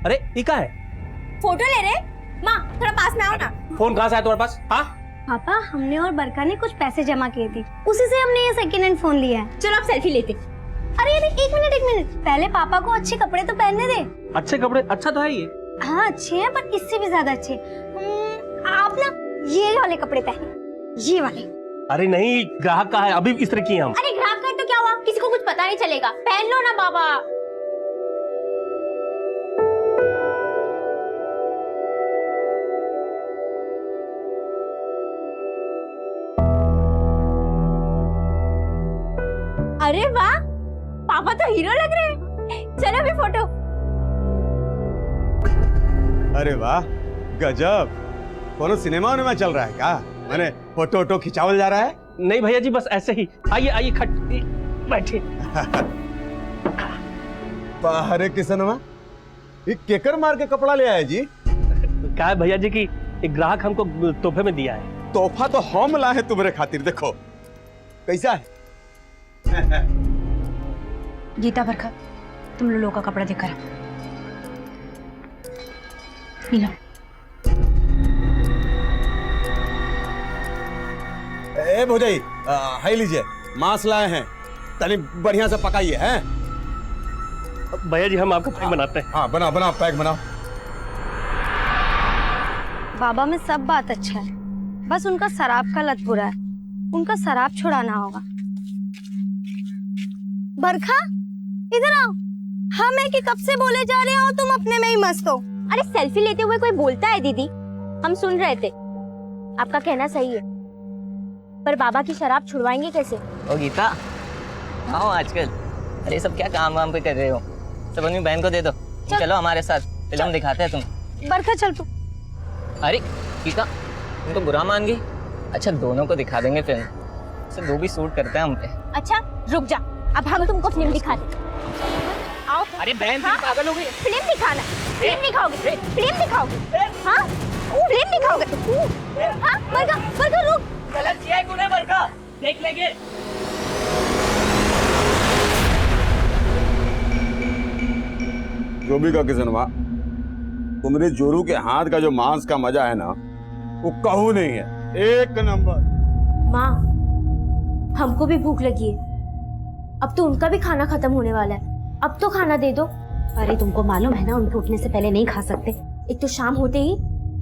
अरे ये क्या है? फोटो ले रहे? माँ थोड़ा पास में आओ ना। फोन कहाँ से आया तुम्हारे पास? हाँ पापा, हमने और बरका ने कुछ पैसे जमा किए थे, उसी से हमने ये सेकंड हैंड फोन लिया है। चलो अब सेल्फी लेते। अरे एक मिनट, पहले पापा को अच्छे कपड़े तो पहनने दे। अच्छे कपड़े? अच्छा तो है ये। हाँ अच्छे हैं, पर इससे भी ज्यादा अच्छे। आप ना ये वाले कपड़े पहने, ये वाले। अरे नहीं, ग्राहक का है, अभी इस तरह की हैं हम। अरे ग्राहक का तो क्या हुआ, किसी को कुछ पता नहीं चलेगा, पहन लो ना बाबा। अरे वाह, पापा तो हीरो लग रहे हैं। चलो भी फोटो। अरे वाह, गजब। कोनो सिनेमा में चल रहा है क्या? मैंने फोटो खिंचावल जा रहा है? नहीं भैया जी, बस ऐसे ही। आइए आइए, खट बैठिए। अरे किसनवा, ये केकर मार के कपड़ा ले आया जी? क्या है भैया जी की एक ग्राहक हमको तोहफे में दिया है। तोहफा तो हम लाए तुम्हारे खातिर, देखो कैसा है। गीता, बरखा, तुम लोगों का कपड़ा देखकर लो। ए भौजाई, हाई लीजिए, मांस लाए हैं, तनी बढ़िया से पकाइए हैं। भैया जी हम आपका पैक बनाते हैं। हाँ बनाओ बनाओ, पैक बनाओ। बाबा में सब बात अच्छा है, बस उनका शराब का लत बुरा है, उनका शराब छुड़ाना होगा। बरखा इधर आओ, हम है कि कब से बोले जा रहे हो, तुम अपने में ही मस्त हो। अरे सेल्फी लेते हुए कोई बोलता है दीदी, हम सुन रहे थे। आपका कहना सही है, पर बाबा की शराब छुड़वाएंगे कैसे? ओ गीता, आओ आजकल। अरे सब क्या काम वाम पे कर रहे हो? सब अपनी बहन को दे दो। चलो हमारे साथ फिल्म दिखाते हैं तुम। बरखा चल तू। अरे गीता, तुम तो बुरा मान गई। अच्छा दोनों को दिखा देंगे फिल्म, से दो भी सूट करते हैं हम पे। अच्छा रुक जा, अब हम तुमको फिल्म दिखाते। आओ। अरे बहन तुम पागल हो गई। फिल्म दिखाना, फिल्म दिखाओगे, फिल्म दिखाओगे। हाँ फिल्म दिखाओगे। हाँ बरखा, बरखा रुक। गलत किया है तूने बरखा, देख लेंगे। जो भी का किसनवा, तुम्हारे जोरू के हाथ का जो मांस का मजा है ना, वो कहू नहीं है, एक नंबर। माँ हमको भी भूख लगी है, अब तो उनका भी खाना खत्म होने वाला है, अब तो खाना दे दो। अरे तुमको मालूम है ना, उनके उठने से पहले नहीं खा सकते। एक तो शाम होते ही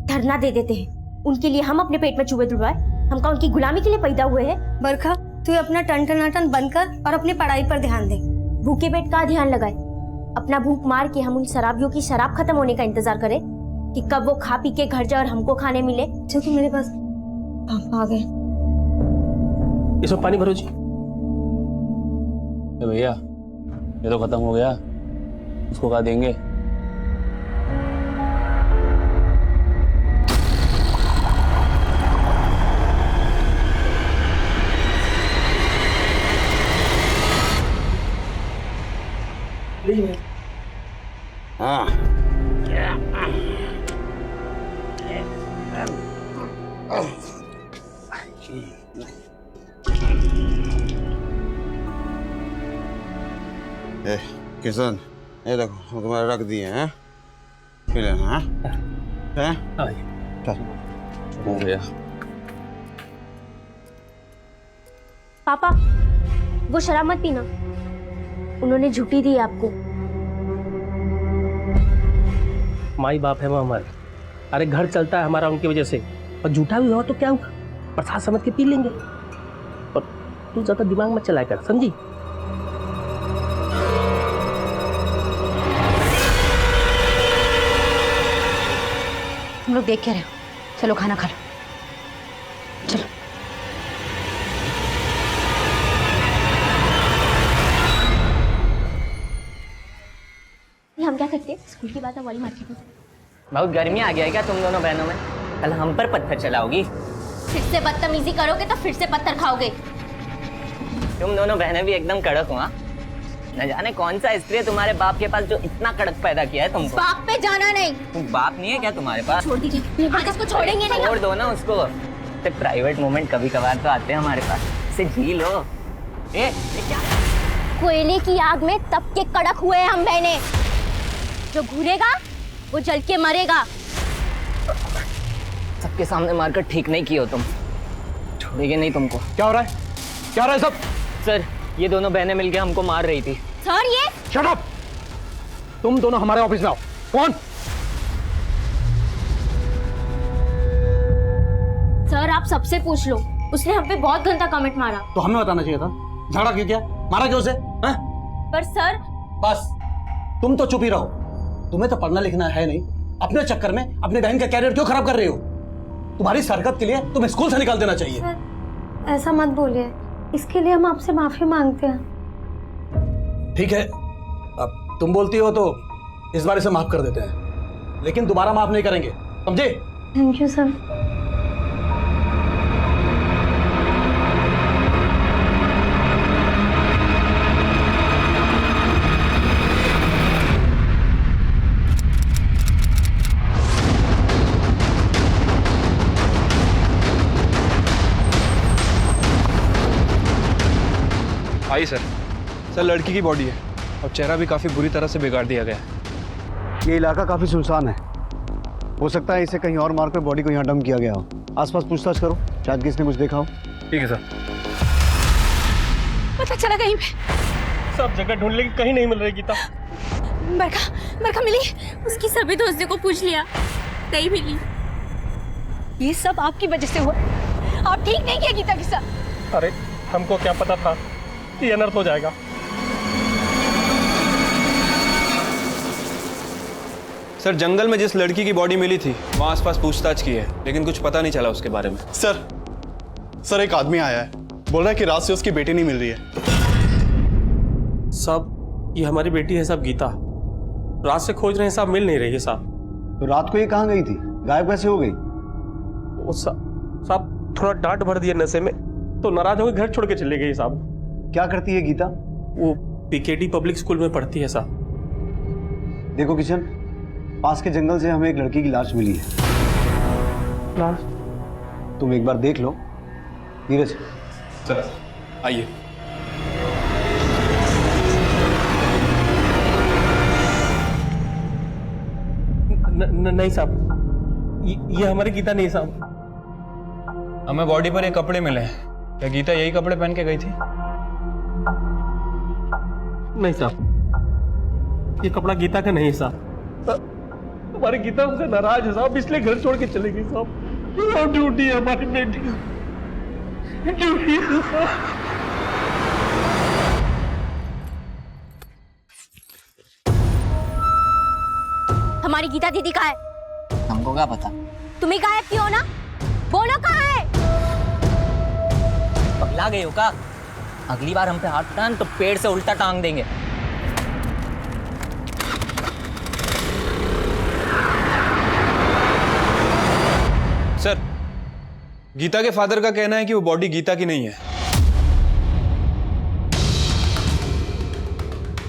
धरना दे देते हैं, उनके लिए हम अपने पेट में चूहे तुड़वाए, हम का उनकी गुलामी के लिए पैदा हुए हैं। बरखा तू अपना टन बंद कर और अपनी पढ़ाई पर ध्यान दे। भूखे पेट का ध्यान लगाए, अपना भूख मार के हम उन शराबियों की शराब खत्म होने का इंतजार करें कि कब वो खा पी के घर जाए और हमको खाने मिले। चल तू मेरे पास, पापा आ गए। इसमें पानी भरो जी। भैया ये तो खत्म हो गया, उसको क्या देंगे? हाँ किशन, ये देखो तुम्हारे रख दिए हैं, पी लेना। हैं? चल। हो गया। पापा वो शराब मत पीना, उन्होंने झूठी दी आपको। माई बाप है वो हमारे। अरे घर चलता है हमारा उनकी वजह से, और झूठा भी हुआ तो क्या हुआ, प्रसाद समझ के पी लेंगे। और तू ज्यादा दिमाग मत चलाया कर, समझी? तुम लोग देख क्या रहे हो? चलो खाना खा लो, चलो। हम क्या करते हैं, स्कूल की बात है वाली मार्केट में। बहुत गर्मी आ गया है क्या तुम दोनों बहनों में? कल हम पर पत्थर चलाओगी? फिर से बदतमीजी करोगे तो फिर से पत्थर खाओगे। तुम दोनों बहनें भी एकदम कड़क हो। हाँ, न जाने कौन सा स्त्री है तुम्हारे बाप के पास जो इतना कड़क पैदा किया है तुमको। बाप पे जाना नहीं। तुम बाप नहीं है क्या तुम्हारे पास? छोड़ दीजिए, आज इसको छोड़ेंगे नहीं। छोड़ दो ना उसको। प्राइवेट मोमेंट कभी कभार तो आते हैं हमारे पास, इसे जी लो। ये क्या? कोयले की आग में तब के कड़क हुए हम बहने। जो घूरेगा वो जल के मरेगा। सबके सामने मारकर ठीक नहीं किए हो तुम, छोड़ेंगे नहीं तुमको। क्या हो रहा है? क्या हो रहा है सब? सर, ये दोनों बहनें मिलके हमको मार रही थी। सर ये शट अप! तुम दोनों हमारे ऑफिस में आओ। कौन? सर आप सबसे पूछ लो, उसने हम पे बहुत गंदा कमेंट मारा। तो हमें बताना चाहिए था। झगड़ा क्यों किया? मारा क्यों उसे? हैं? पर सर बस तुम तो चुप ही रहो। तुम्हें तो पढ़ना लिखना है नहीं, अपने चक्कर में अपनी बहन का कैरियर क्यों खराब कर रही हो? तुम्हारी इस हरकत के लिए तुम्हें स्कूल से निकाल देना चाहिए। सर ऐसा मत बोलिए, इसके लिए हम आपसे माफी मांगते हैं। ठीक है, अब तुम बोलती हो तो इस बार इसे माफ कर देते हैं, लेकिन दोबारा माफ नहीं करेंगे, समझे? Thank you sir. I sir, लड़की की बॉडी है और चेहरा भी काफ़ी बुरी तरह से बिगाड़ दिया गया है। ये इलाका काफी सुनसान है, हो सकता है इसे कहीं और मारकर बॉडी को यहाँ डंप किया गया हो। आसपास पूछताछ करो, शायद किसने कुछ देखा हो। ठीक है सर। पता चला कहीं पे? सब जगह ढूंढ लेकिन कहीं नहीं मिल रही गीता। बरखा मिली, उसकी सभी दोस्तों को पूछ लिया, नहीं मिली। ये सब आपकी वजह से हुआ। आप ठीक नहीं किया गीता के साथ। अरे हमको क्या पता था ये अनर्थ हो जाएगा। सर, जंगल में जिस लड़की की बॉडी मिली थी वहाँ आसपास पूछताछ की है, लेकिन कुछ पता नहीं चला उसके बारे में। सर एक आदमी आया है, बोल रहा है कि रात से उसकी बेटी नहीं मिल रही है। साहब ये हमारी बेटी है साहब, गीता। रात से खोज रहे हैं साहब, मिल नहीं रही है साहब। तो रात को ये कहाँ गई थी? गायब कैसे हो गई? वो साहब थोड़ा डांट भर दिया नशे में, तो नाराज होकर घर छोड़ के चले गई साहब। क्या करती है गीता? वो पीकेडी पब्लिक स्कूल में पढ़ती है साहब। देखो किशन, पास के जंगल से हमें एक लड़की की लाश मिली है। लाश? तुम एक बार देख लो। नीरज सर आइए। नहीं साहब, ये हमारी गीता नहीं साहब। हमें बॉडी पर ये कपड़े मिले हैं, क्या गीता यही कपड़े पहन के गई थी? नहीं साहब, ये कपड़ा गीता का नहीं है साहब। हमारी गीता हमसे नाराज है साहब, इसलिए घर छोड़ के चली गई साहब। ड्यूटी है हमारी बेटी, ड्यूटी है साहब। हमारी गीता दीदी कहाँ है? हमको क्या पता? तुम्हें गायब क्यों हो ना? बोलो कहाँ है? पगला गई हो का? अगली बार हम पे हाथ उठान तो पेड़ से उल्टा टांग देंगे। सर, गीता के फादर का कहना है कि वो बॉडी गीता की नहीं है।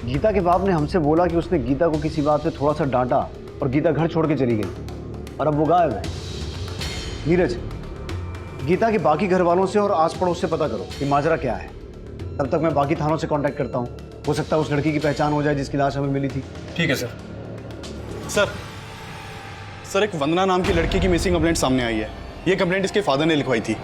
गीता के बाप ने हमसे बोला कि उसने गीता को किसी बात पे थोड़ा सा डांटा और गीता घर छोड़ के चली गई और अब वो गायब है। नीरज, गीता के बाकी घर वालों से और आस पड़ोस से पता करो कि माजरा क्या है। तब तक मैं बाकी थानों से कांटेक्ट करता हूँ, हो सकता है उस लड़की की पहचान हो जाए जिसकी लाश हमें मिली थी। ठीक है सर। सर एक वंदना नाम की लड़की की मिसिंग कंप्लेंट सामने आई है। ये कंप्लेंट इसके फादर ने लिखवाई थी।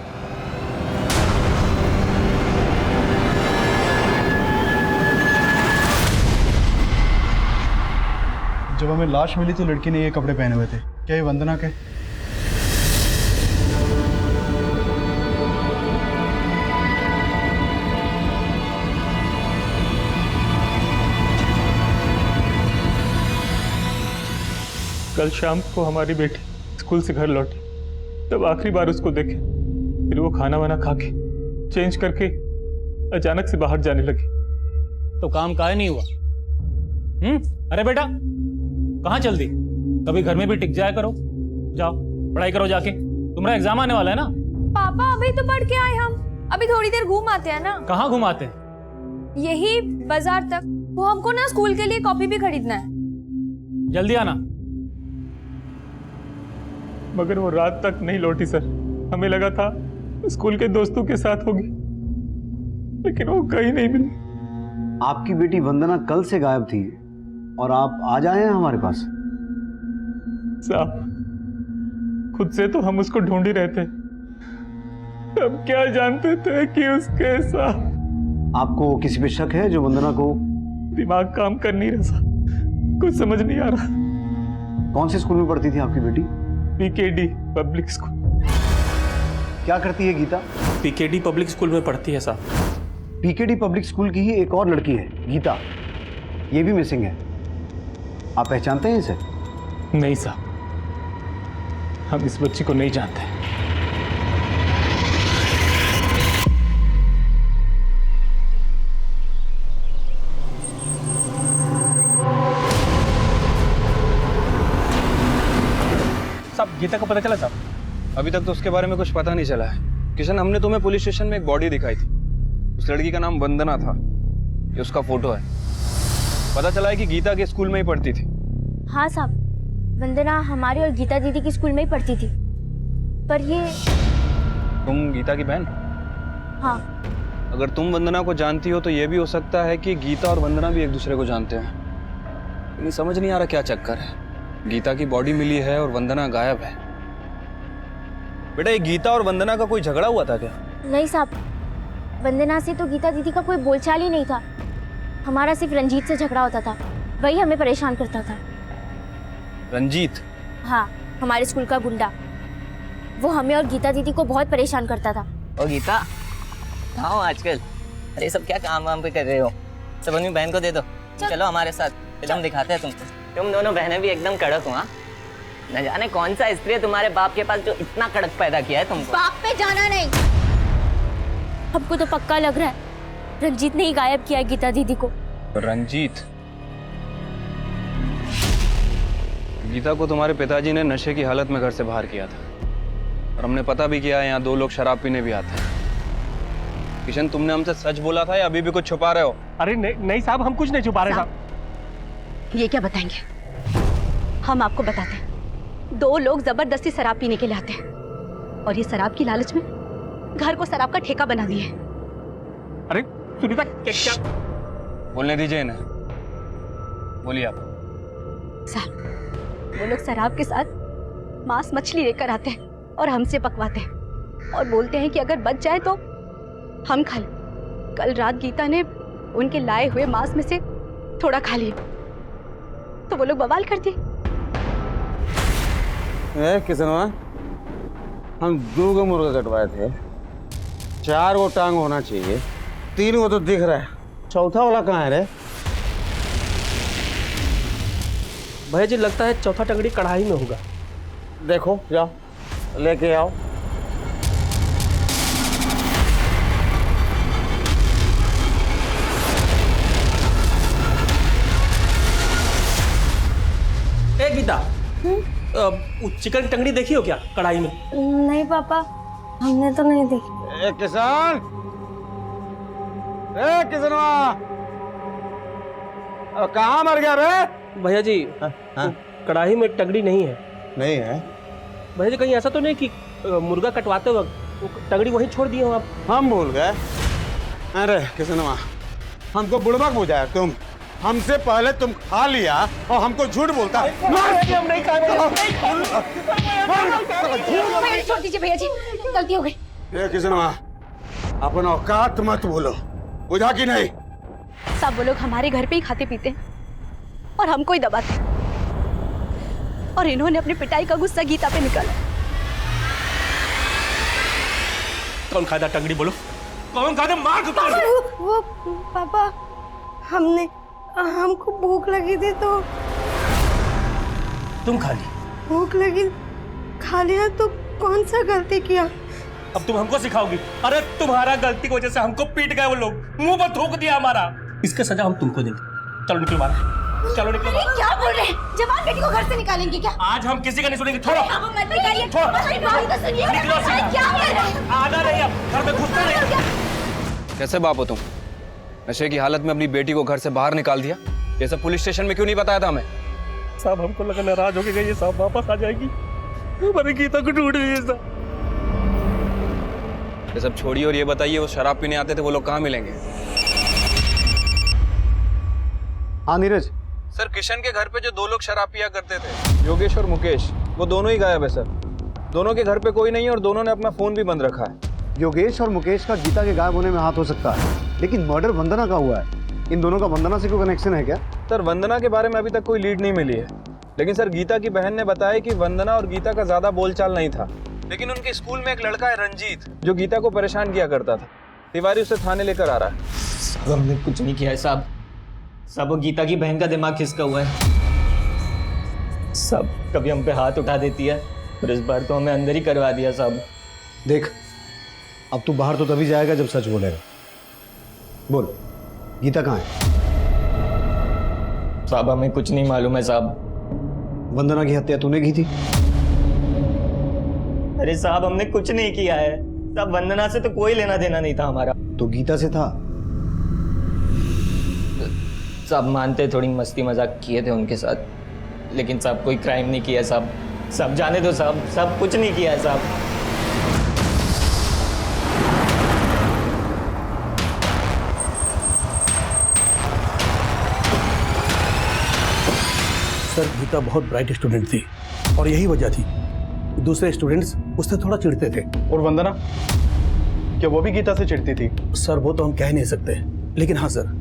जब हमें लाश मिली तो लड़की ने ये कपड़े पहने हुए थे। क्या ये वंदना के? कल शाम को हमारी बेटी स्कूल से घर लौटी, तब आखिरी बार उसको देखे। फिर वो खाना वाना खा के चेंज करके अचानक से बाहर जाने लगी। तो काम काहे नहीं हुआ? अरे बेटा कहाँ चल दी? कभी घर में भी टिक जाया करो, जाओ पढ़ाई करो जाके, तुम्हारा एग्जाम आने वाला है ना। पापा अभी तो पढ़ के आए हम, अभी थोड़ी देर घूम आते हैं ना। कहाँ घुमाते हैं? यही बाजार तक। वो हमको ना स्कूल के लिए कॉपी भी खरीदना है। जल्दी आना। मगर वो रात तक नहीं लौटी सर। हमें लगा था स्कूल के दोस्तों के साथ होगी, लेकिन वो कहीं नहीं मिली। आपकी बेटी वंदना कल से गायब थी और आप आज आए हैं हमारे पास? साहब खुद से तो हम उसको ढूंढ ही रहे थे, हम क्या जानते थे कि उसके साथ। आपको किसी पे शक है जो वंदना को? दिमाग काम कर नहीं रहा साहब, कुछ समझ नहीं आ रहा। कौन से स्कूल में पढ़ती थी आपकी बेटी? PKD public school. क्या करती है गीता? पीकेडी पब्लिक स्कूल में पढ़ती है साहब। पीकेडी पब्लिक स्कूल की ही एक और लड़की है गीता, ये भी मिसिंग है। आप पहचानते हैं इसे? नहीं साहब, हम इस बच्ची को नहीं जानते। साहब गीता को पता चला साहब? अभी तक तो उसके बारे में कुछ पता नहीं चला है। किशन, हमने तुम्हें पुलिस स्टेशन में एक बॉडी दिखाई थी, उस लड़की का नाम वंदना था, ये उसका फोटो है। पता चला है कि गीता के स्कूल में ही पढ़ती थी। हाँ साहब, वंदना हमारी और गीता दीदी की स्कूल में ही पढ़ती थी। पर ये तुम गीता की बहन? हाँ। अगर तुम वंदना को जानती हो तो ये भी हो सकता है कि गीता और वंदना भी एक दूसरे को जानते हैं। लेकिन समझ नहीं आ रहा क्या चक्कर है। गीता की बॉडी मिली है और वंदना गायब है। बेटा, ये गीता और वंदना का कोई झगड़ा हुआ था क्या? नहीं साहब, वंदना से तो गीता दीदी का कोई बोलचाल ही नहीं था। हमारा सिर्फ रंजीत से झगड़ा होता था, वही हमें परेशान करता था। रंजीत? हाँ, हमारे स्कूल का गुंडा। वो हमें और गीता दीदी को बहुत परेशान करता था। ओ गीता, कहाँ हो आजकल? अरे सब क्या काम वाम पे कर रहे हो? सब अपनी बहन को दे दो, चलो हमारे साथ, फिल्म दिखाते हैं तुमको। तुम दोनों बहनें भी एकदम कड़क हो। हाँ, न जाने कौन सा स्त्री है तुम्हारे बाप के पास जो इतना कड़क पैदा किया है तुमको। बाप पे जाना नहीं। हमको तो पक्का लग रहा है रंजीत ने ही गायब किया है गीता दीदी को। रंजीत? गीता को तुम्हारे पिताजी ने नशे की हालत में घर से बाहर किया था, और हमने पता भी किया है यहाँ 2 लोग शराब पीने भी आते हैं। किशन, तुमने हमसे सच बोला था या अभी भी कुछ छुपा रहे हो? अरे नहीं साहब, हम कुछ नहीं छुपा रहे साहब। ये क्या बताएंगे? हम आपको बताते हैं, 2 लोग जबरदस्ती शराब पीने के लिए आते हैं, और ये शराब की लालच में घर को शराब का ठेका बना दिए। अरे सुनीता, क्या? बोलने दीजिए इन्हें, बोलिए आप। साहब, वो लोग शराब के साथ मांस मछली लेकर आते हैं और हमसे पकवाते हैं, और बोलते हैं कि अगर बच जाए तो हम खा लें। कल रात गीता ने उनके लाए हुए मांस में से थोड़ा खा लिया, तो वो लोग बवाल कर दिए। किसनवा, हम 2 को मुर्गा कटवाए थे, 4 को टांग होना चाहिए, 3 को तो दिख रहा है, चौथा वाला कहाँ है रे? भैया जी, लगता है चौथा टंगड़ी कढ़ाई में होगा। देखो, जाओ लेके आओ। ए गीता, चिकन टंगड़ी देखी हो क्या कढ़ाई में? नहीं पापा, हमने तो नहीं देखी। किसान, किसनवा, कहाँ मर गया रे? भैया जी, कढ़ाई में टंगड़ी नहीं है। नहीं है? भैया जी, कहीं ऐसा तो नहीं कि मुर्गा कटवाते वक्त टंगड़ी वहीं छोड़ दिए हो आप? हम भूल गए। अरे किसनवा, हमको बुड़बक बुझाया तुम। हमसे पहले तुम खा लिया और हमको झूठ बोलता है। हम नहीं खा रहे। छोड़ दीजिए भैया जी, गलती हो गई। ये किसनवा, अपना औकात मत बोलो, बुझा कि नहीं? सब वो लोग हमारे घर पे ही खाते पीते हैं और हमको ही दबाते हैं, और इन्होंने अपनी पिटाई का गुस्सा गीता पे निकाला। कौन खादा टंगड़ी, बोलो कौन खादा? मार दो। वो पापा, हमको भूख लगी थी तो तुम खा ली? भूख लगी, खा लिया तो कौन सा गलती किया? अब तुम हमको सिखाओगी? अरे तुम्हारा गलती की वजह से हमको पीट गए वो लोग, मुंह पर थूक दिया हमारा। इसका सजा हम तुमको देंगे। चलो निकलो बाहर, चलो निकलो बाहर। क्या बोल रहे हैं? जवान बेटी को घर से निकालेंगे क्या? आज हम किसी का नहीं सुनेंगे। छोड़ो, मत निकालिए। निकलो। क्या कर रहे हैं? आना नहीं, अब घर में घुसना नहीं। कैसे बाप हो तुम? नशे की हालत में अपनी बेटी को घर से बाहर निकाल दिया। ये सब पुलिस स्टेशन में क्यों नहीं बताया था हमें? साहब, हमको लगा नाराज होके गई, साहब वापस आ जाएगी, हमारी गीता को ढूंढ रही है साहब। ये सब छोड़िए और ये बताइए, वो शराब पीने आते थे, वो लोग कहाँ मिलेंगे? हाँ नीरज, सर किशन के घर पे जो 2 लोग शराब पिया करते थे, योगेश और मुकेश, वो दोनों ही गायब है सर। दोनों के घर पे कोई नहीं है और दोनों ने अपना फोन भी बंद रखा है। योगेश और मुकेश का गीता के गायब होने में हाथ हो सकता है, लेकिन मर्डर वंदना का हुआ है। इन दोनों का वंदना से कोई कनेक्शन है क्या? सर वंदना के बारे में अभी तक कोई लीड नहीं मिली है, लेकिन सर गीता की बहन ने बताया कि वंदना और गीता का ज्यादा बोलचाल नहीं था, लेकिन उनके स्कूल में एक लड़का है रंजीत, जो गीता को परेशान किया करता था। तिवारी उसे थाने लेकर आ रहा है। साहब हमने कुछ नहीं किया है साहब। साहब वो गीता की बहन का दिमाग खिसका हुआ है। साहब कभी हम पे हाथ उठा देती है और इस बार तो हमें अंदर ही करवा दिया साहब। देख, अब तू बाहर तो तभी जाएगा जब सच बोलेगा। बोल, गीता कहाँ है? साहब हमें कुछ नहीं मालूम है साहब। वंदना की हत्या तूने की थी? अरे साहब हमने कुछ नहीं किया है साहब। वंदना से तो कोई लेना देना नहीं था हमारा। तो गीता से था? साहब मानते थोड़ी मस्ती मजाक किए थे उनके साथ, लेकिन साहब कोई क्राइम नहीं किया साहब। सब जाने दो साहब, सब कुछ नहीं किया है साहब। सर गीता बहुत ब्राइट स्टूडेंट थी और यही वजह थी दूसरे स्टूडेंट्स उससे थोड़ा चिढ़ते थे। और वंदना, क्या वो भी गीता से चिढ़ती थी? सर वो तो हम कह नहीं सकते, लेकिन हाँ सर,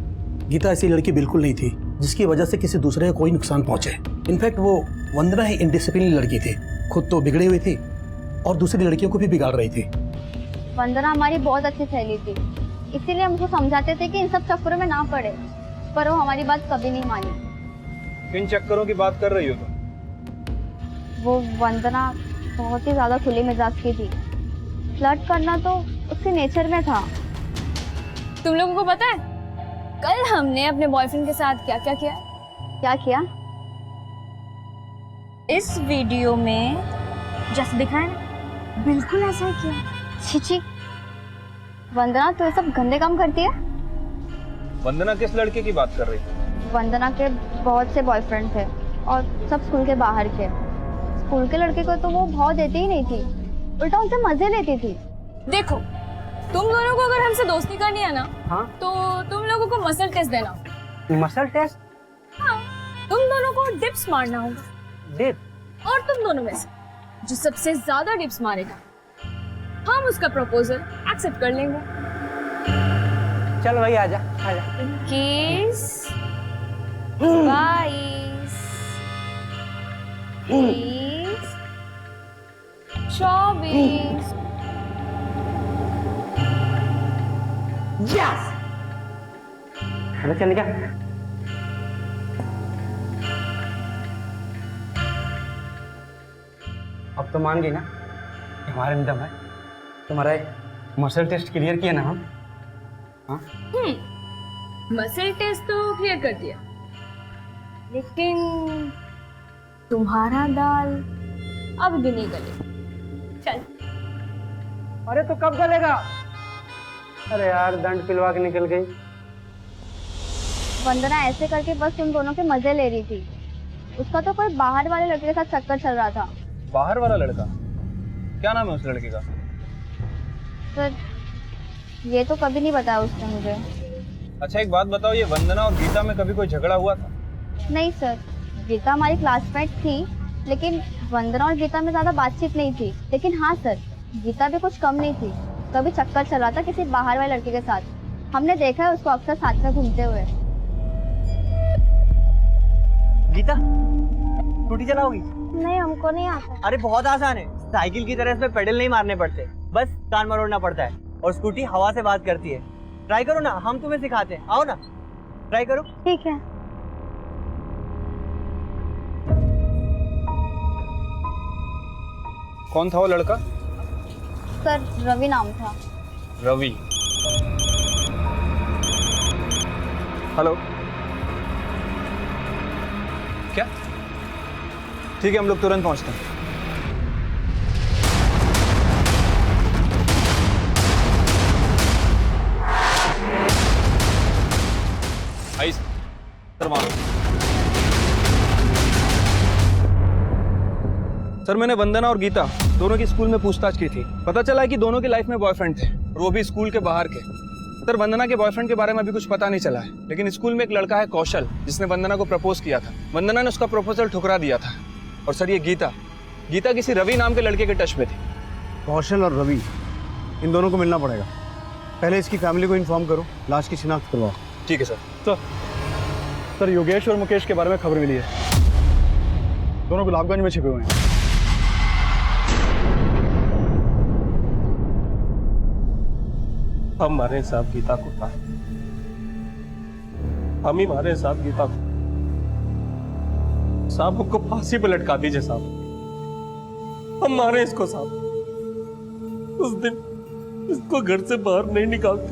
गीता ऐसी लड़की बिल्कुल नहीं थी जिसकी वजह से किसी दूसरे को कोई नुकसान पहुंचे। इनफैक्ट वो वंदना ही इनडिसिप्लिन लड़की थी, खुद तो बिगड़ी हुई थी और दूसरी लड़कियों को भी बिगाड़ रही थी। वंदना हमारी बहुत अच्छी सहेली थी, इसीलिए हमको समझाते थे कि इन सब चक्करों में ना पड़े, पर वो हमारी बात कभी नहीं मानी। किन चक्करों की बात कर रही हो तुम? वो वंदना बहुत ही ज्यादा खुली मिजाज की थी। फ्लर्ट करना तो उसके नेचर में था। तुम लोगों को पता है कल हमने अपने बॉयफ्रेंड के साथ क्या क्या किया? क्या किया? इस वीडियो में जैसे दिख रहा है ना, बिल्कुल ऐसा ही किया। छिची, वंदना तो ये सब गंदे काम करती है। वंदना किस लड़के की बात कर रही है? वंदना के बहुत से बॉयफ्रेंड थे और सब स्कूल के बाहर के। स्कूल के लड़के को तो वो भाव देती ही नहीं थी, उल्टा उनसे मजे लेती थी। देखो तुम दोनों को अगर हमसे दोस्ती करनी है ना, हाँ? तो तुम लोगों को मसल टेस्ट देना। Muscle test? हाँ, तुम दोनों को डिप्स मारना होगा। डिप? और तुम दोनों में से जो सबसे ज्यादा डिप्स मारेगा, हम उसका प्रपोजल एक्सेप्ट कर लेंगे। चल भाई आजा आजा। 21 22 23 24 यस! अरे चल क्या? अब तो मान गई ना कि हमारे में दम है। तुम्हारा मसल टेस्ट क्लियर किया ना हम? हाँ? मसल टेस्ट तो क्लियर कर दिया, लेकिन तुम्हारा दाल अब भी नहीं गले। चल। अरे तो कब गलेगा? अरे यार दंड पिलवा के निकल गई। वंदना ऐसे करके बस तुम दोनों के मजे ले रही थी। उसका तो कोई बाहर वाले लड़के के साथ चक्कर चल रहा था। बाहर वाला लड़का? क्या नाम है उस लड़के का? सर ये तो कभी नहीं बताया उसने मुझे। अच्छा एक बात बताओ, ये वंदना और गीता में कभी कोई झगड़ा हुआ था? नहीं सर, गीता हमारी क्लासमेट थी, लेकिन वंदना और गीता में ज्यादा बातचीत नहीं थी। लेकिन हाँ सर, गीता भी कुछ कम नहीं थी, कभी चक्कर चल रहा था किसी बाहर वाले लड़के के साथ। हमने देखा है उसको अक्सर साथ में घूमते हुए। गीता स्कूटी चलाओगी? नहीं, हमको नहीं आता। अरे बहुत आसान है, साइकिल की तरह इसमें पेडल नहीं मारने पड़ते, बस कान मरोड़ना पड़ता है और स्कूटी हवा से बात करती है। ट्राई करो ना, हम तुम्हें सिखाते हैं। आओ ना, ट्राई करो। ठीक है। कौन था वो लड़का? सर रवि नाम था। रवि? हेलो, क्या? ठीक है हम लोग तुरंत पहुंचते हैं। आई सर, सर मैंने वंदना और गीता दोनों की स्कूल में पूछताछ की थी। पता चला है कि दोनों की लाइफ में बॉयफ्रेंड थे और वो भी स्कूल के बाहर के। सर वंदना के बॉयफ्रेंड के बारे में अभी कुछ पता नहीं चला है, लेकिन स्कूल में एक लड़का है कौशल, जिसने वंदना को प्रपोज किया था। वंदना ने उसका प्रपोजल ठुकरा दिया था। और सर ये गीता किसी रवि नाम के लड़के के टच में थी। कौशल और रवि, इन दोनों को मिलना पड़ेगा। पहले इसकी फैमिली को इन्फॉर्म करो, लाश की शिनाख्त करवाओ। ठीक है सर। सर योगेश और मुकेश के बारे में खबर मिली है, दोनों गुलाबगंज में छिपे हुए हैं। हम मारे साहब गीता को था, हम ही मारे साहब गीता को। साहब हमको फांसी पे लटका दीजिए साहब, हम मारे इसको साहब। उस दिन इसको घर से बाहर नहीं निकालते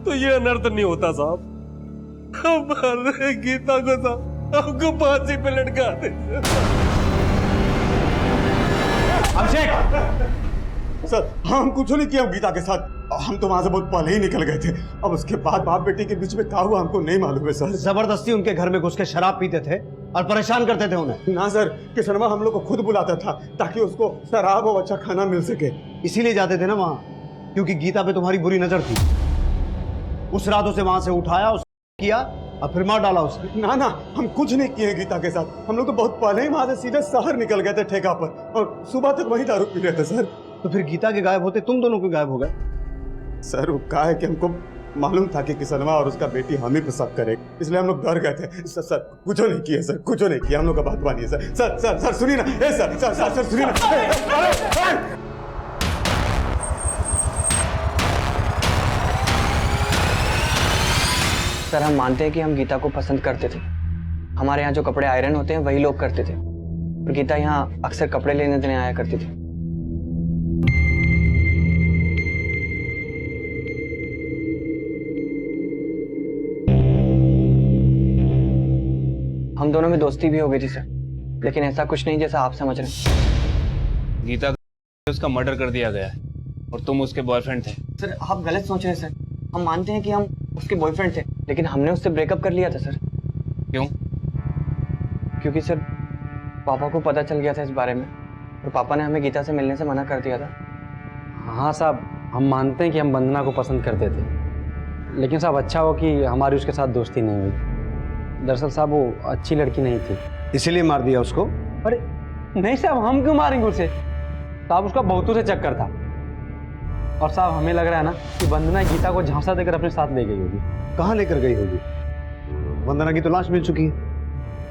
तो ये अनर्थ नहीं होता साहब। हम मार रहे गीता को साहब, हमको फांसी पे लटका दीजिए। अभिषेक सर, हम कुछ नहीं किया गीता के साथ, हम तो वहां से बहुत पहले ही निकल गए थे। अब उसके बाद बाप बेटी के बीच में क्या हुआ हमको नहीं मालूम है सर। जबरदस्ती उनके घर में घुस के शराब पीते थे और परेशान करते थे उन्हें। ना सर, किशनवा हम लोग को खुद बुलाता था ताकि उसको शराब और अच्छा खाना मिल सके। इसीलिए जाते थे ना वहां, क्योंकि गीता पे तुम्हारी बुरी नजर थी। उस रात उसे वहां से उठाया, उसको किया और फिर मार डाला उसे। ना ना, हम कुछ नहीं किए गीता के साथ। हम लोग तो बहुत पहले ही वहां से सीधे शहर निकल गए थे ठेका पर, और सुबह तक वही दारू पी रहे थे सर। तो फिर गीता के गायब होते तुम दोनों क्यों गायब हो गए? सर वो कहा है कि हमको मालूम था कि किशनवा और उसका बेटी हम ही पे शक करे, इसलिए हम लोग डर गए थे। सर कुछ नहीं किया सर, कुछ नहीं किया। हम लोग का बात मानिए सर। सर सुनिए ना, सर सुनिए ना। सर हम मानते हैं कि हम गीता को पसंद करते थे। हमारे यहाँ जो कपड़े आयरन होते हैं वही लोग करते थे, और गीता यहाँ अक्सर कपड़े लेने देने आया करती थी। हम दोनों में दोस्ती भी हो गई थी सर, लेकिन ऐसा कुछ नहीं जैसा आप समझ रहे हैं। गीता का उसका मर्डर कर दिया गया है और तुम उसके बॉयफ्रेंड थे। सर आप गलत सोच रहे हैं सर। हम मानते हैं कि हम उसके बॉयफ्रेंड थे, लेकिन हमने उससे ब्रेकअप कर लिया था सर। क्यों? क्योंकि सर पापा को पता चल गया था इस बारे में, और पापा ने हमें गीता से मिलने से मना कर दिया था। हाँ साहब, हम मानते हैं कि हम वंदना को पसंद करते थे, लेकिन साहब अच्छा हो कि हमारी उसके साथ दोस्ती नहीं हुई। दरअसल साहब वो अच्छी लड़की नहीं थी, इसीलिए मार दिया उसको। अरे नहीं साहब, हम क्यों मारेंगे उसे? साहब उसका बहुतों से चक्कर था, और साहब हमें लग रहा है ना कि वंदना गीता को झांसा देकर अपने साथ ले गई होगी। कहाँ लेकर गई होगी? वंदना की तो लाश मिल चुकी है,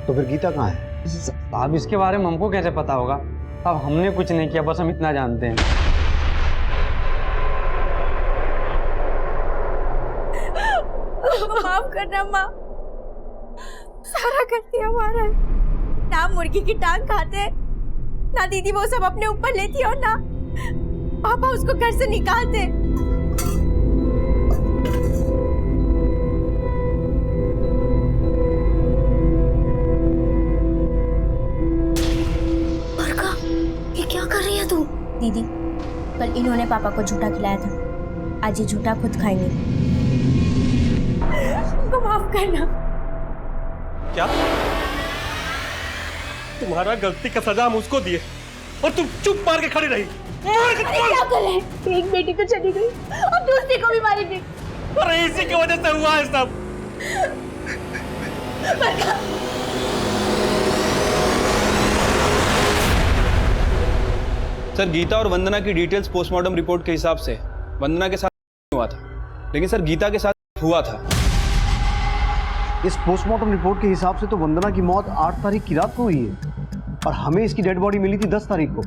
तो फिर गीता कहाँ है? साहब इसके बारे में हमको कैसे पता होगा? साहब हमने कुछ नहीं किया, बस हम इतना जानते हैं। माफ करना माँ, सारा गलती हमारा है। ना मुर्गी की टांग खाते, ना दीदी वो सब अपने ऊपर लेती, और ना पापा उसको घर से निकालते। बरका, ये क्या कर रही है तू? दीदी, कल इन्होंने पापा को झूठा खिलाया था, आज ये झूठा खुद खाएंगे। उनको माफ करना। क्या तुम्हारा गलती का सजा हम उसको दिए और तुम चुप मार के खड़ी रही? क्या करे? एक बेटी तो चली गई और दूसरी को भी मारी गई। अरे इसी की वजह से हुआ है सब। सर गीता और वंदना की डिटेल्स पोस्टमार्टम रिपोर्ट के हिसाब से वंदना के साथ हुआ था, लेकिन सर गीता के साथ हुआ था। इस पोस्टमार्टम रिपोर्ट के हिसाब से तो वंदना की मौत 8 तारीख की रात को हुई है, और हमें इसकी डेड बॉडी मिली थी 10 तारीख को।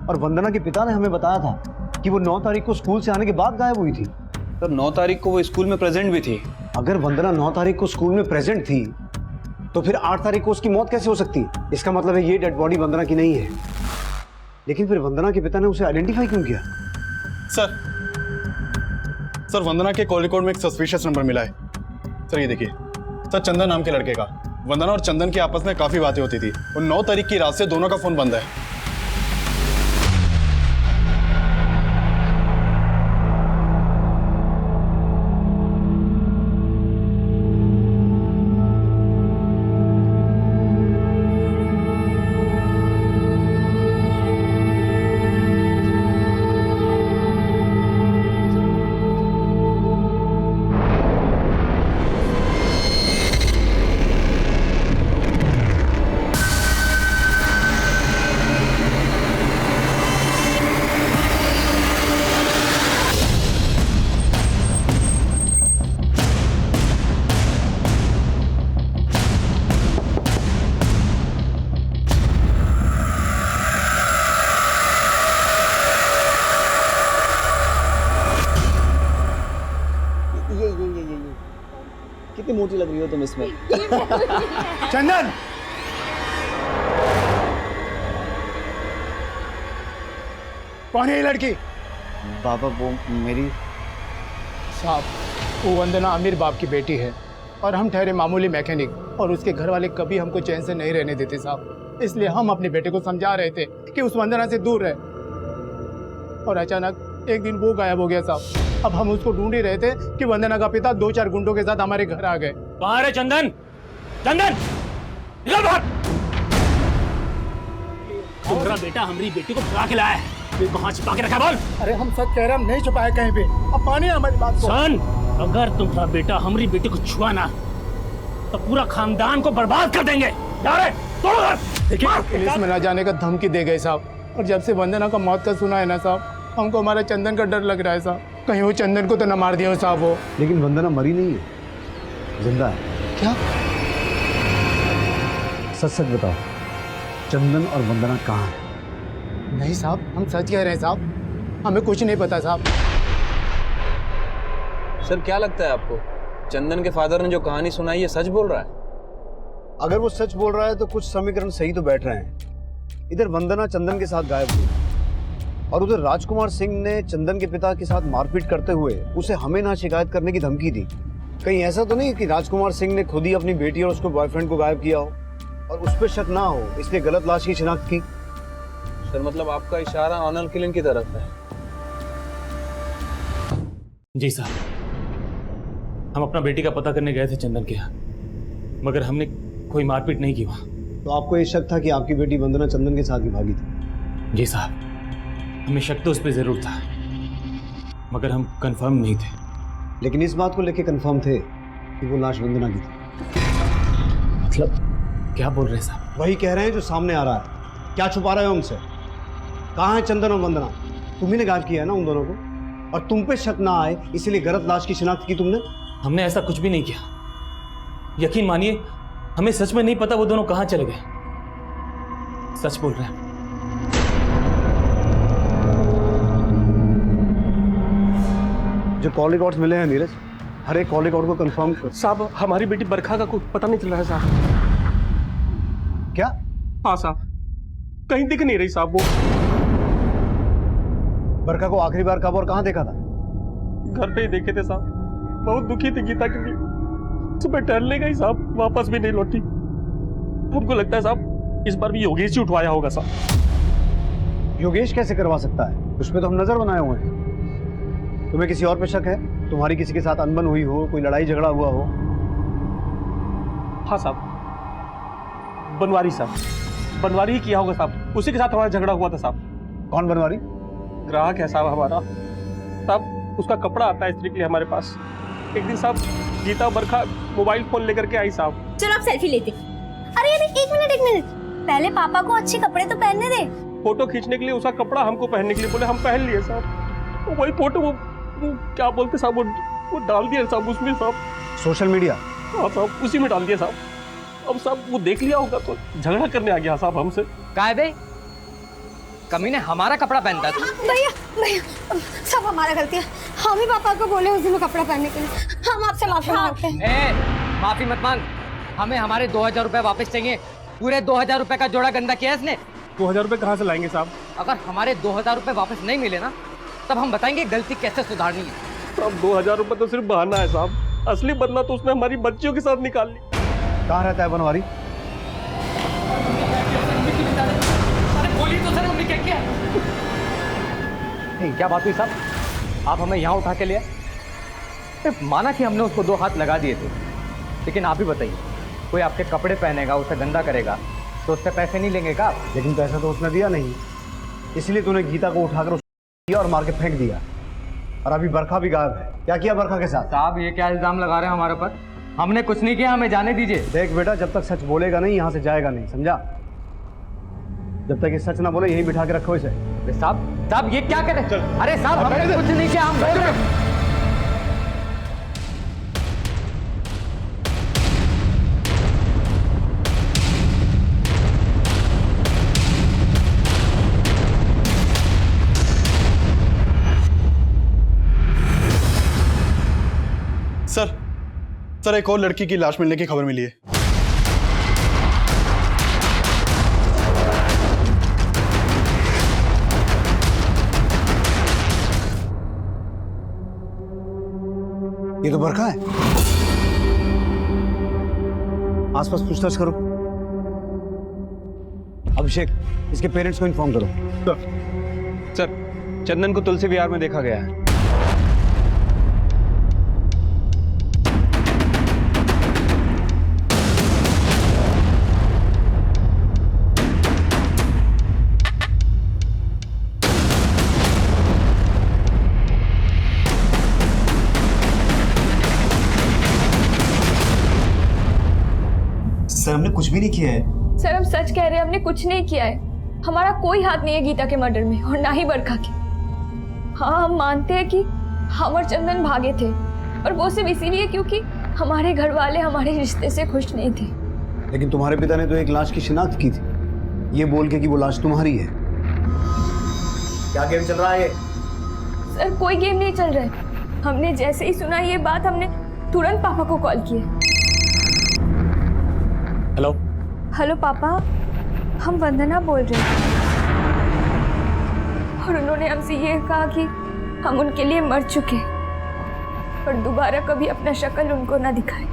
और वंदना के पिता ने हमें बताया था कि वो 9 तारीख को स्कूल से आने के बाद गायब हुई थी। सर 9 तारीख को वो स्कूल में प्रेजेंट भी थी। अगर वंदना 9 तारीख को स्कूल में प्रेजेंट थी, तो फिर 8 तारीख को उसकी मौत कैसे हो सकती है? इसका मतलब है ये डेड बॉडी वंदना की नहीं है। लेकिन फिर वंदना के पिता ने उसे आइडेंटिफाई क्यों किया? सर वंदना के कॉल रिकॉर्ड में एक सस्पिशियस नंबर मिला है। सर ये देखिए, सर चंदन नाम के लड़के का। वंदना और चंदन की आपस में काफी बातें होती थी, और 9 तारीख की रात से दोनों का फोन बंद है। मोटी लग रही हो तुम इसमें। चंदन, कौन है ये लड़की? पापा वो मेरी साहब, वो वंदना अमीर बाप की बेटी है और हम ठहरे मामूली मैकेनिक, और उसके घर वाले कभी हमको चैन से नहीं रहने देते साहब। इसलिए हम अपने बेटे को समझा रहे थे कि उस वंदना से दूर रहे, और अचानक एक दिन वो गायब हो गया साहब। अब हम उसको ढूंढ ही रहे थे कि वंदना का पिता 2-4 गुंडों के साथ हमारे घर आ गए। कहाँ रे चंदन? चंदन, निकल बाहर। तुम्हारा बेटा हमारी बेटी को चुरा के लाया है, फिर कहाँ छिपा के रखा बोल? अरे हम सच कह रहे हैं, हम नहीं छुपाए कहीं पे। अब मानिए हमारी बात को। सन, अगर तुम्हारा बेटा हमारी बेटी को छुआ ना तो पूरा खानदान को बर्बाद कर देंगे। जा रहे, तोड़ो घर। देखिए, पुलिस में न जाने का धमकी दे गए साहब, और जब से वंदना का मौत का सुना है ना साहब, हमको हमारा चंदन का डर लग रहा है साहब। कहीं वो चंदन को तो न मार दिया हो साहब वो। लेकिन वंदना मरी नहीं है, जिंदा है। क्या? सच सच बताओ, चंदन और वंदना कहाँ है? नहीं साहब, हम सच कह रहे हैं साहब, हमें कुछ नहीं पता साहब। सर क्या लगता है आपको, चंदन के फादर ने जो कहानी सुनाई है सच बोल रहा है? अगर वो सच बोल रहा है तो कुछ समीकरण सही तो बैठ रहे हैं। इधर वंदना चंदन के साथ गायब हुई, और उधर राजकुमार सिंह ने चंदन के पिता के साथ मारपीट करते हुए उसे हमें ना शिकायत करने की धमकी दी। कहीं ऐसा तो नहीं कि राजकुमार सिंह ने खुद ही अपनी बेटी और उसके बॉयफ्रेंड को गायब किया हो और उस पर शक ना हो, इसलिए गलत लाश की शिनाख्त की? सर मतलब आपका इशारा ऑनर किलिंग की तरफ है? जी साहब, हम अपना बेटी का पता करने गए थे चंदन के यहाँ, मगर हमने कोई मारपीट नहीं की वहाँ। तो आपको ये शक था कि आपकी बेटी वंदना चंदन के साथ ही भागी थी? जी साहब, हमें शक तो उस पर जरूर था, मगर हम कंफर्म नहीं थे। लेकिन इस बात को लेकर कंफर्म थे कि वो लाश वंदना की थी। मतलब क्या बोल रहे हैं साहब? वही कह रहे हैं जो सामने आ रहा है। क्या छुपा रहे हो हमसे? कहाँ है चंदन और वंदना? तुम्ही ने गायब किया है ना उन दोनों को, और तुम पे शक ना आए इसलिए गलत लाश की शिनाख्त की तुमने। हमने ऐसा कुछ भी नहीं किया, यकीन मानिए हमें सच में नहीं पता वो दोनों कहाँ चले गए। सच बोल रहे हैं। जो कॉल रिकॉर्ड्स मिले हैं नीरज, हर एक कॉल रिकॉर्ड को कंफर्म कर। साहब, हमारी बेटी बरखा का कुछ पता नहीं चल रहा है साहब। क्या? हाँ साहब, कहीं दिख नहीं रही साहब वो। बरखा को आखिरी बार कब और कहाँ देखा था? घर पे ही देखे थे साहब। बहुत दुखी थी गीता के लिए, सुबह टहलने गई साहब, वापस भी नहीं लौटी। हमको लगता है साहब इस बार भी योगेश जी उठवाया होगा साहब। योगेश कैसे करवा सकता है? उस पर तो हम नजर बनाए हुए हैं। तुम्हें किसी और पे शक है? तुम्हारी किसी के साथ अनबन हुई हो, कोई लड़ाई झगड़ा हुआ हो? हाँ साहब, बनवारी साहब, बनवारी ही किया होगा साहब। उसी के साथ हमारा झगड़ा हुआ था साहब। कौन बनवारी? ग्राहक है साहब हमारा साहब, उसका कपड़ा आता है इस्त्री के लिए हमारे पास। एक दिन साहब गीता बरखा मोबाइल फोन लेकर के आई साहब। चलो आप सेल्फी लेते। अरे एक मिनट, पहले पापा को अच्छे कपड़े तो पहनने दे। फोटो खींचने के लिए उसका कपड़ा हमको पहनने के लिए बोले, हम पहन लिए साहब। वही फोटो वो क्या बोलते साहब, वो डाल दिया साहब उसमें साहब। Social media? हाँ साहब, उसी में डाल दिया साहब। अब साहब वो देख लिया होगा तो झगड़ा करने आ गया साहब हमसे। काय बे, कमीने हमारा कपड़ा पहनता था। भैया सब हमारा गलती है। हम ही पापा को बोले उस दिन कपड़ा पहनने के लिए। हम आपसे माफी मांगते हैं। माफी मत मांग, हमें हमारे 2000 रुपए वापस चाहिए। पूरे 2000 रुपए का जोड़ा गंदा किया इसने। 2000 रुपए कहाँ से लाएंगे साहब? अगर हमारे 2000 रुपए वापस नहीं मिले ना, तब हम बताएंगे गलती कैसे सुधारनी है। साहब 2000 रुपए तो सिर्फ बहाना है साहब, असली बदला तो उसने हमारी बच्चियों के साथ निकाल ली। कहाँ रहता है बनवारी? क्या बात हुई साहब, आप हमें यहाँ उठा के ले आए? माना कि हमने उसको 2 हाथ लगा दिए थे, लेकिन आप ही बताइए, कोई आपके कपड़े पहनेगा, उसे गंदा करेगा तो उससे पैसे नहीं लेंगे क्या? लेकिन पैसा तो उसने दिया नहीं, इसलिए तूने गीता को उठाकर दिया और मार के फेंक दिया। और अभी बरखा भी गायब है। क्या किया बरखा के साथ? साहब ये क्या इल्जाम लगा रहे हैं हमारे पर? हमने कुछ नहीं किया, हमें जाने दीजिए। देख बेटा, जब तक सच बोलेगा नहीं यहाँ से जाएगा नहीं, समझा? जब तक ये सच ना बोले यही बिठा के रखो इसे। साहब ये क्या करें? अरे साहब हमने कुछ नहीं किया, हम बोल रहे। सर एक और लड़की की लाश मिलने की खबर मिली है। ये तो बरखा है। आसपास पूछताछ करो। अभिषेक, इसके पेरेंट्स को इन्फॉर्म करो। सर, चंदन को तुलसी विहार में देखा गया है। सर हमने कुछ भी नहीं किया है। सर हम सच कह रहे हैं, हमने कुछ नहीं किया है। हमारा कोई हाथ नहीं है गीता के मर्डर में और ना ही बरखा के। हाँ हम मानते हैं कि हम और चंदन भागे थे और वो सिर्फ इसीलिए क्योंकि हमारे घर वाले हमारे रिश्ते से खुश नहीं थे। लेकिन तुम्हारे पिता ने तो एक लाश की शिनाख्त की थी, ये बोल के कि वो लाश तुम्हारी है। क्या गेम चल रहा है? सर कोई गेम नहीं चल रहा है। हमने जैसे ही सुना ये बात हमने तुरंत पापा को कॉल किया। हेलो हेलो पापा, हम वंदना बोल रहे हैं और उन्होंने हमसे ये कहा कि हम उनके लिए मर चुके और दोबारा कभी अपना शक्ल उनको ना दिखाएं।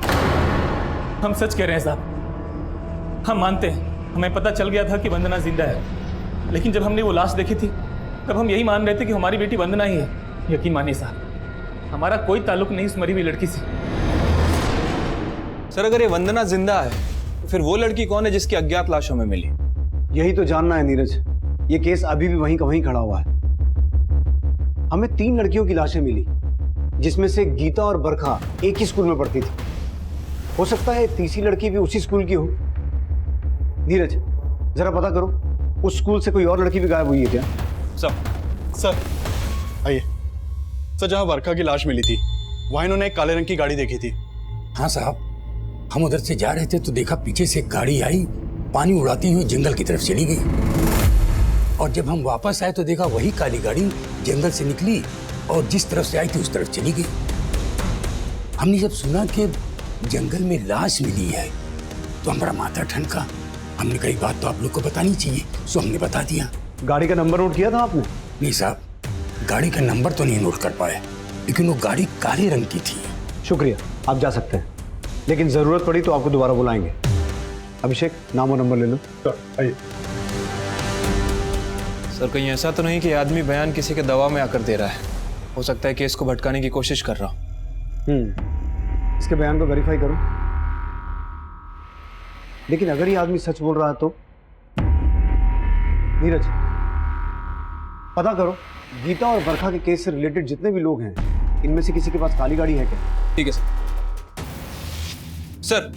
हम सच कह रहे हैं साहब, हम मानते हैं हमें पता चल गया था कि वंदना जिंदा है, लेकिन जब हमने वो लाश देखी थी तब हम यही मान रहे थे कि हमारी बेटी वंदना ही है। यकीन मानिए साहब, हमारा कोई ताल्लुक नहीं उस मरी हुई लड़की से। सर अगर ये वंदना जिंदा है तो फिर वो लड़की कौन है जिसकी अज्ञात लाशों में मिली? यही तो जानना है नीरज। ये केस अभी भी वहीं का वहीं खड़ा हुआ है। हमें 3 लड़कियों की लाशें मिली, जिसमें से गीता और बरखा एक ही स्कूल में पढ़ती थी। हो सकता है तीसरी लड़की भी उसी स्कूल की हो। नीरज जरा पता करो, उस स्कूल से कोई और लड़की भी गायब हुई है क्या? सर आइए। सर जहाँ वर्षा की लाश मिली थी वहाँ इन्होंने एक काले रंग की गाड़ी देखी थी। हाँ साहब, हम उधर से जा रहे थे तो देखा पीछे से एक गाड़ी आई, पानी उड़ाती हुई जंगल की तरफ चली गई। और जब हम वापस आए तो देखा वही काली गाड़ी जंगल से निकली और जिस तरफ से आई थी उस तरफ चली गई। हमने जब सुना कि जंगल में लाश मिली है तो हमारा माथा ठनका। हमने कही बात तो आप लोग को बतानी चाहिए, सो हमने बता दिया। गाड़ी का नंबर नोट किया था आपने? नहीं साहब, गाड़ी का नंबर तो नहीं नोट कर पाए, लेकिन वो गाड़ी काले रंग की थी। शुक्रिया, आप जा सकते हैं, लेकिन जरूरत पड़ी तो आपको दोबारा बुलाएंगे। अभिषेक नाम और नंबर ले लो। आइए। सर कहीं ऐसा तो नहीं कि आदमी बयान किसी के दबाव में आकर दे रहा है? हो सकता है केस को भटकाने की कोशिश कर रहा हूं। इसके बयान को वेरीफाई करो। लेकिन अगर ये आदमी सच बोल रहा है तो नीरज पता करो, गीता और बरखा के केस से रिलेटेड जितने भी लोग हैं, इनमें से किसी के पास काली गाड़ी है क्या? ठीक है सर। सर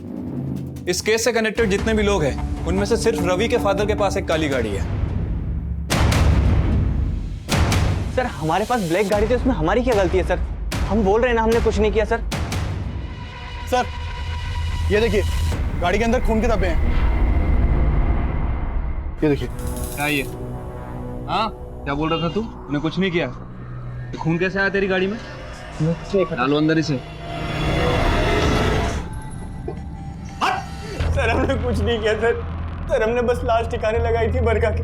इस केस से कनेक्टेड जितने भी लोग हैं उनमें से सिर्फ रवि के फादर के पास एक काली गाड़ी है। सर हमारे पास ब्लैक गाड़ी थी, उसमें हमारी क्या गलती है सर? हम बोल रहे हैं ना हमने कुछ नहीं किया सर। सर ये देखिए, गाड़ी के अंदर खून के धब्बे हैं। ये देखिए। क्या ये? हाँ क्या बोल रहा था तू? तूने कुछ नहीं किया? तो खून कैसे आया तेरी गाड़ी में? डालो अंदर इसे। सर हमने कुछ नहीं किया सर हमने बस लाश ठिकाने लगाई थी बरखा की,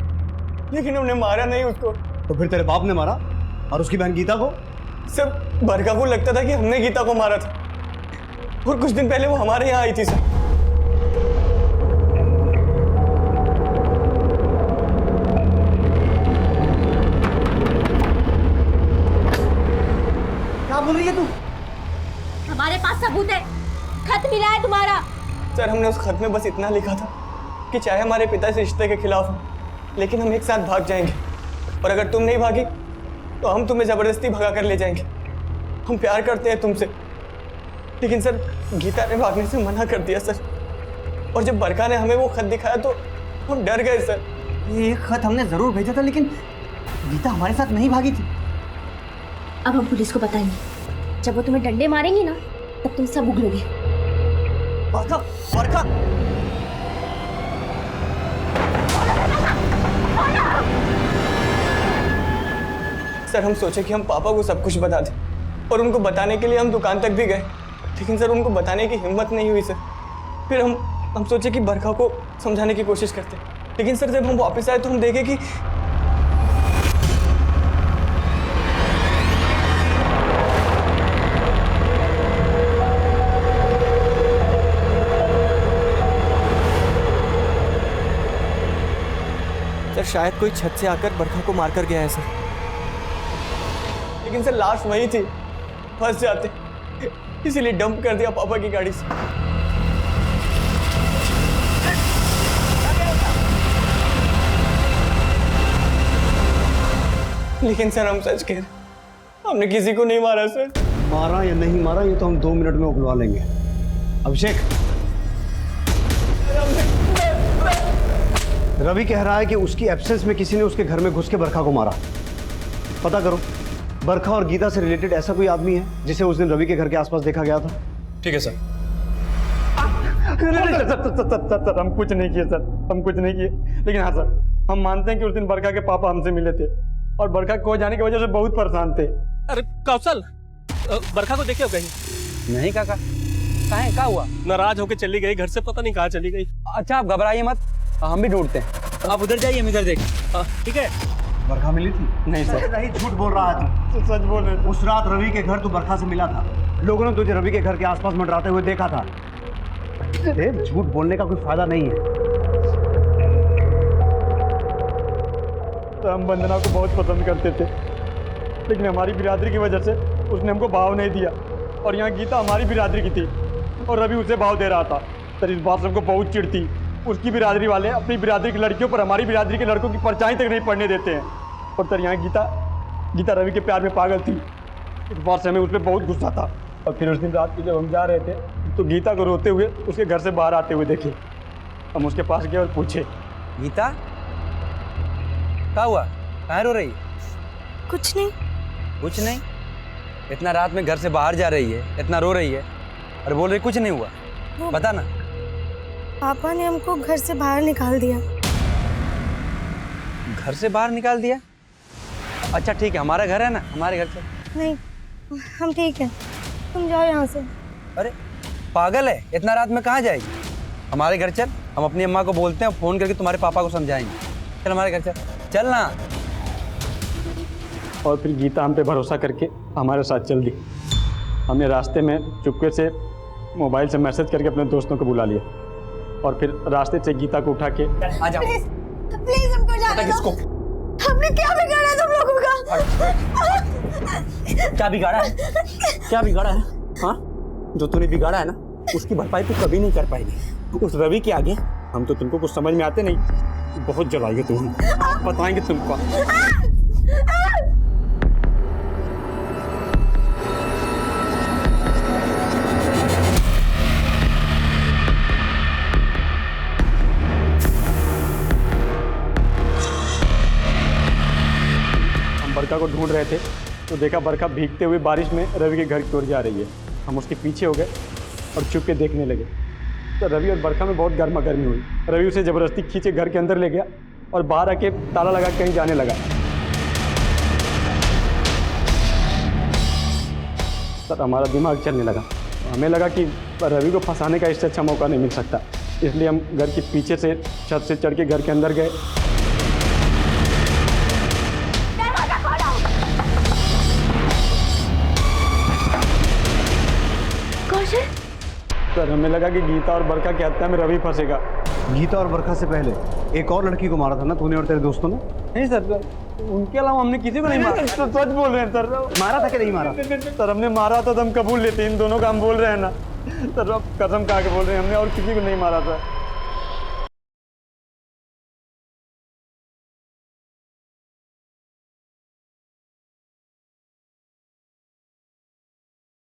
लेकिन हमने मारा नहीं उसको। तो फिर तेरे बाप ने मारा और उसकी बहन गीता को? सर बरखा को लगता था कि हमने गीता को मारा था, और कुछ दिन पहले वो हमारे यहाँ आई थी सर। क्या बोल रही है तू? हमारे पास सबूत है, खत मिला है तुम्हारा। सर हमने उस खत में बस इतना लिखा था कि चाहे हमारे पिता इस रिश्ते के खिलाफ हो, लेकिन हम एक साथ भाग जाएंगे, और अगर तुम नहीं भागी तो हम तुम्हें जबरदस्ती भगा कर ले जाएंगे। हम प्यार करते हैं तुमसे। लेकिन सर गीता ने भागने से मना कर दिया सर, और जब बरखा ने हमें वो खत दिखाया तो हम डर गए सर। ये खत हमने जरूर भेजा था, लेकिन गीता हमारे साथ नहीं भागी थी। अब हम पुलिस को बताएंगे, जब वो तुम्हें डंडे मारेंगे ना तब तुम सब उगलोगे। बरखा बरखा सर हम सोचे कि हम पापा को सब कुछ बता दें, और उनको बताने के लिए हम दुकान तक भी गए, लेकिन सर उनको बताने की हिम्मत नहीं हुई सर। फिर हम सोचे कि बरखा को समझाने की कोशिश करते, लेकिन सर जब हम वापस आए तो हम देखे कि सर शायद कोई छत से आकर बरखा को मारकर गया है सर। लेकिन सर लाश वही थी, फंस जाते, इसीलिए डंप कर दिया पापा की गाड़ी से। लेकिन सर हम सच कह रहे, हमने किसी को नहीं मारा सर। मारा या नहीं मारा ये तो हम 2 मिनट में उगलवा लेंगे। अभिषेक, रवि कह रहा है कि उसकी एब्सेंस में किसी ने उसके घर में घुस के बरखा को मारा। पता करो, बरखा और गीता से रिलेटेड ऐसा कोई आदमी है जिसे उस दिन रवि के घर के आसपास देखा गया था? ठीक है सर। सर हम कुछ नहीं किए सर, हम कुछ नहीं किए। लेकिन हाँ सर, हम मानते हैं कि उस दिन बरखा के पापा हमसे मिले थे और बरखा खो जाने की वजह से बहुत परेशान थे। अरे कौशल, बरखा को देखे हो कहीं? नहीं काका, क्या हुआ? नाराज होके चली गई, घर से पता नहीं कहाँ चली गई। अच्छा आप घबराइए मत, हम भी ढूंढते हैं। आप उधर जाइए, हम इधर देख। ठीक है। बरखा मिली थी? नहीं सर। नहीं, झूठ बोल रहा है तू। सच बोल रहे। उस रात रवि के घर तू बरखा से मिला था, लोगों ने तुझे रवि के घर के आसपास मंडराते हुए देखा था। झूठ बोलने का कोई फायदा नहीं है। तो हम वंदना को बहुत पसंद करते थे, लेकिन हमारी बिरादरी की वजह से उसने हमको भाव नहीं दिया। और यहाँ गीता हमारी बिरादरी की थी और रवि उसे भाव दे रहा था। सर इस बात से हमको बहुत चिढ़ थी। उसकी बिरादरी वाले अपनी बिरादरी की लड़कियों पर हमारी बिरादरी के लड़कों की परछाई तक नहीं पड़ने देते हैं। और सर यहाँ गीता रवि के प्यार में पागल थी। इस बात से हमें उस पर बहुत गुस्सा था। और फिर उस दिन रात को जब हम जा रहे थे तो गीता को रोते हुए उसके घर से बाहर आते हुए देखे। हम उसके पास गए और पूछे, गीता क्या हुआ, कहाँ रो रही? कुछ नहीं। कुछ नहीं? इतना रात में घर से बाहर जा रही है, इतना रो रही है और बोल रही कुछ नहीं हुआ। बता ना। पापा ने हमको घर से बाहर निकाल दिया। घर से बाहर निकाल दिया? अच्छा ठीक है, हमारा घर है ना, हमारे घर से। नहीं, हम ठीक है, तुम जाओ यहाँ से। अरे पागल है, इतना रात में कहाँ जाएगी? हमारे घर चल, हम अपनी अम्मा को बोलते हैं, फोन करके तुम्हारे पापा को समझाएंगे। चल हमारे घर चल, चल ना। और फिर गीता हम पे भरोसा करके हमारे साथ चल दी। हमने रास्ते में चुपके से मोबाइल से मैसेज करके अपने दोस्तों को बुला लिया और फिर रास्ते से गीता को उठा के आ जाओ। प्लीज हमको जाने दो। हमने क्या बिगाड़ा है तुम लोगों का? क्या बिगाड़ा है? क्या बिगाड़ा है? हाँ, जो तूने बिगाड़ा है ना, उसकी भरपाई तू कभी नहीं कर पाएगी। उस रवि के आगे हम तो तुमको कुछ समझ में आते नहीं। बहुत जलाएंगे तुम, बताएंगे तुमको। बरखा को ढूंढ रहे थे तो देखा बरखा भीगते हुए बारिश में रवि के घर की ओर जा रही है। हम उसके पीछे हो गए और चुप के देखने लगे। तो रवि और बरखा में बहुत गर्मा गर्मी हुई। रवि उसे ज़बरदस्ती खींचे घर के अंदर ले गया और बाहर आके ताला लगा कहीं जाने लगा। सर हमारा दिमाग चलने लगा। हमें लगा कि रवि को फंसाने का इससे अच्छा मौका नहीं मिल सकता, इसलिए हम घर के पीछे से छत से चढ़ के घर के अंदर गए। सर हमें लगा कि गीता और बरखा की हत्या में रवि फंसेगा। गीता और बरखा से पहले एक और लड़की को मारा था ना तूने और तेरे दोस्तों ने? नहीं सर, उनके अलावा हमने किसी को नहीं मारा। सच बोल रहे हैं सर। मारा था कि नहीं मारा? सर हमने मारा था तो हम कबूल लेते, इन दोनों का हम बोल रहे हैं ना सर। अब कसम खा के बोल रहे हैं, हमने और किसी को नहीं मारा था।